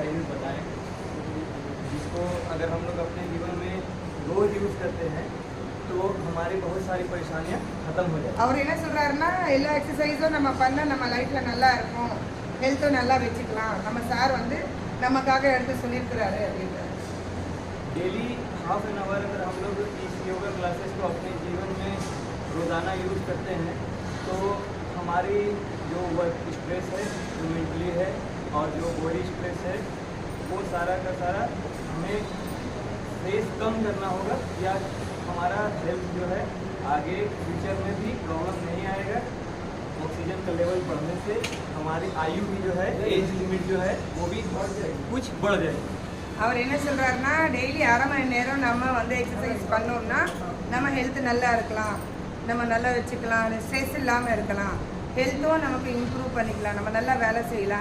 बारे में बताएं, जिसको अगर हम लोग अपने जीवन में रोज यूज़ करते हैं तो हमारी बहुत सारी परेशानियां खत्म हो जाती हैं। அவர் என்ன சொல்றாருன்னா எல்லா எக்ஸசைஸும் நம்ம பண்ண நம்ம லைஃப்ல நல்லா இருக்கும், ஹெல்த்தும் நல்லா வச்சுக்கலாம். நம்ம சார் வந்து நமக்காக எடுத்து சொல்லியிருக்கிறாரு அப்படின்றாரு. डेली हाफ एन आवर अगर हम लोग इस योगा क्लासेस को अपने जीवन में रोज़ाना यूज़ करते हैं तो हमारी जो वर्क स्ट्रेस है, जो मेंटली है और जो बॉडी स्ट्रेस है, वो सारा का सारा हमें स्ट्रेस कम करना होगा, या हमारा हेल्थ जो है आगे फ्यूचर में भी प्रॉब्लम नहीं आएगा। ऑक्सीजन का लेवल बढ़ने से हमारी आयु भी जो है, एज लिमिट जो है वो भी कुछ बढ़ जाएगी। அவர் என்ன சொல்றாருன்னா டெய்லி அரை மணி நேரம் நம்ம வந்து எக்ஸசைஸ் பண்ணோம்னா நம்ம ஹெல்த் நல்லா இருக்கலாம், நம்ம நல்லா வச்சுக்கலாம், ஸ்ட்ரெஸ் இல்லாமல் இருக்கலாம், ஹெல்த்தும் நமக்கு இம்ப்ரூவ் பண்ணிக்கலாம், நம்ம நல்லா வேலை செய்யலாம்.